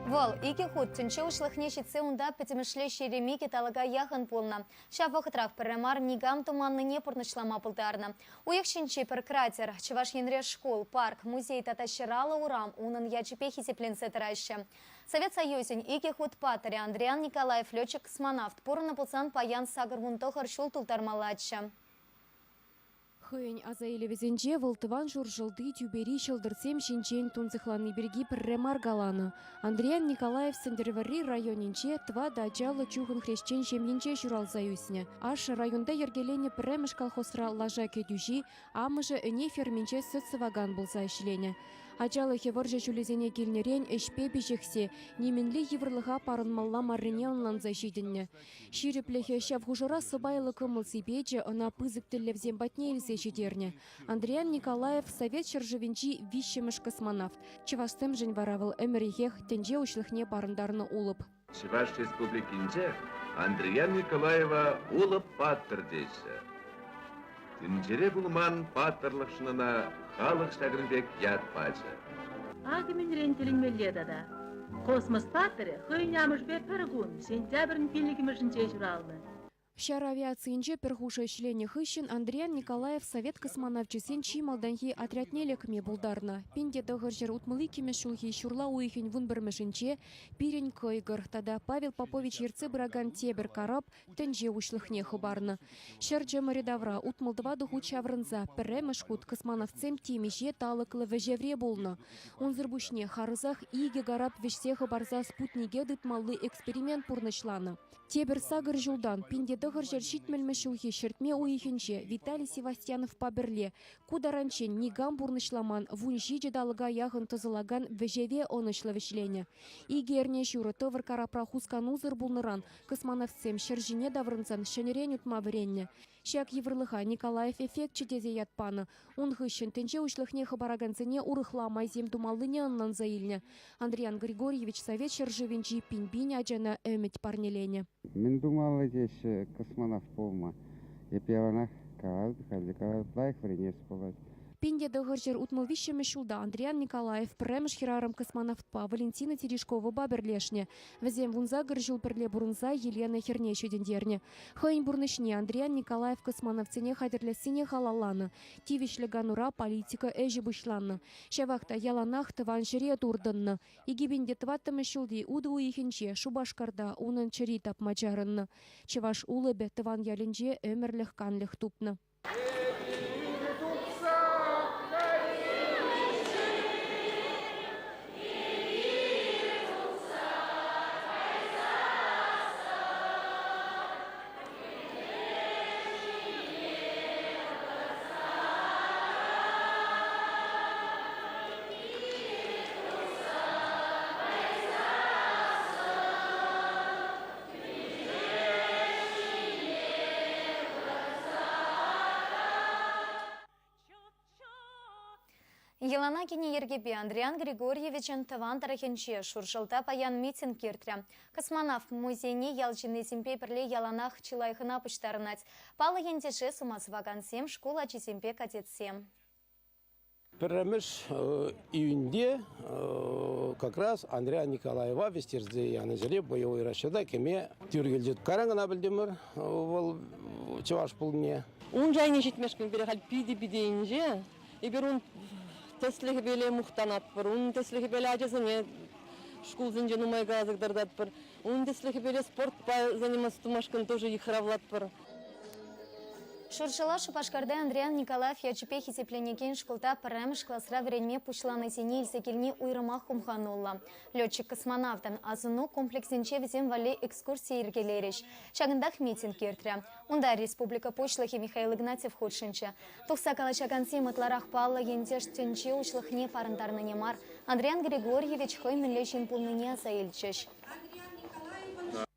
Вол, ики худ, тінче ушлыхне шитсе унда петемешле шеремике талага яхан полна. Ша вақытрах перемар нигам туманны не пурнышлама пылтарна. Уйық шинче пер кратер, чеваш енре школ, парк, музей татащирала урам, унын ячепехи тепленсе тараща. Совет Союзин ики худ патаре Андриан Николаев, летчик-космонавт, пурна пулсан паян сагар вунтохар шул тултармалача. Хыйн азаиле везенче волтыван журжылды тюбери шылдырсем шинчен тунзыхланы берги пірремар галаны. Андриан Николаев сендервари районинче тва дачалы чухын хрещен шемленче журалза юсне. Аш районда ергелене пірремеш колхозра лажа кедюжи, амыжы өне ферменче соцсываган болса ішлене. Ачалы хеваржа чулезене келнерен эшпе бежексе, неменли еврлыға парынмалла марыне онлан защитінне. Ширеплехе шав хужыра сыбайлы кымылсы бече, она пызык тіллевзен батне елзе жидерне. Андриан Николаев совет шыржывенчи вищемыш космонавт. Чевастым жын варавыл эмерихех тенже ушлыхне барындарны улып. Чеваш республикинче Андриан Николаева улып паттыр дейсі. Тінжере булман паттырлықшынына халық шагрынбек яд пачы. Агымен рентелінмелі дада. Космос паттыры хойнямыш бе піргун, сентябрін пилігімішін журалны. Шар авиациинче перхуша члене хыщен Андриан Николаев совет космонавчысен чималданхи отряднелекме булдарна. Пинде догыржер утмылы кемешулхи шурла уйхин вунбермешинче пирень койгыр. Тада Павел Попович ерцы браган тебер карап тенже ушлыхне хыбарна. Шарджа маридавра утмылдыва духу чаврынза перремешкут космонавцем тимеше талыклы вежевре булна. Он зырбушне харызах иге гарап вешсе хыбарза спутниге дытмаллы эксперимент пурнышлана. Тебер сагыр жулдан пинде догыржер шитмелмешулхи шертме уйхинче Виталий Севастьянов паберле. Кударанчен нигам бурнышламан вунши жедалыга яғын тызылаган вежеве онышлы вешлене. Игерне шуры тывыр карапрахускан узыр булныран космонавцем шержине даврынсан шенерен утма вренне. Шак еврлыха Николаев эффект чедезе ятпаны. Он хыщен тенче ушлыхне хабараганцене урыхла майзем думалыне аннан заилне. Андриан Григорьевич совет шерживенчи пинбине аджана эмет парнелене. Мен думал, здесь космонавт полма. Я певанах калдикал лайх вренес полать. Пинде догыржер утмылвищеме шулда Андриан Николаев премеш хирарам космонавтпа Валентина Терешкова баберлешне. Везем вунза гыржил перле бурунза Елена Херне щедендерне. Хойн бурнышне Андриан Николаев космонавцене хадерлесине халаланы. Тивишле ганура политика эжи бушланны. Шавахта яланах тыван жире турданны. Игибинде тваттымы шулди уду уихинче Шубашкарда унын чыри тапмачарынны. Чеваш улыбе тыван ялинче өмірліх канліх тупны. Елана кене ергебе Андриан Григорьевичен таван тарахенче шуршалта паян митинг киртря. Космонавт музейне ялчины семпе перле яланах чилайхына пыштарынать. Палы ентеше сумас вагансем школа чесемпе катетсем. Перемеш июньде как раз Андриан Николаева вестерзе янызеле боевой расчета кеме тюргелдет. Карангана білдемір чеваш пулне. Он жайне жетмешкен бере хал пиде инже. И берун теслих беле мухтанат пар. Он теслих беле ажазыне школ зенже нумай газык дардат пар. Он теслих беле спорт заниматься тумашкан тоже ихравлат пар. Шуршала Шупашкарда Андриан Николаев ячепехи тепленекен школта піремш класра вренме пушланы сене илсекеліне уйрымақ хумханулла. Летчик-космонавтан азыну комплексенче везем вале экскурсии иргелереш. Шагындах митинг киртря. Унда республика пошлахи Михаил Игнатьев худшинче. Тухса калачаганси матларах палла ентеш тенче ушлахне парантарны немар. Андриан Григорьевич хой милешин пулныне заилчеш.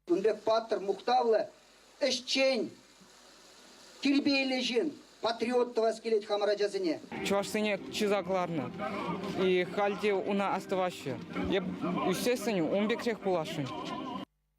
Унбек паттыр мухтавлы эшчень. Кирбейлежин, патриот таваскелет хамараджазыне. Чувашсыне чизакларны. И хальте уна оставаще. Я, естественно, он бекрех пулашын.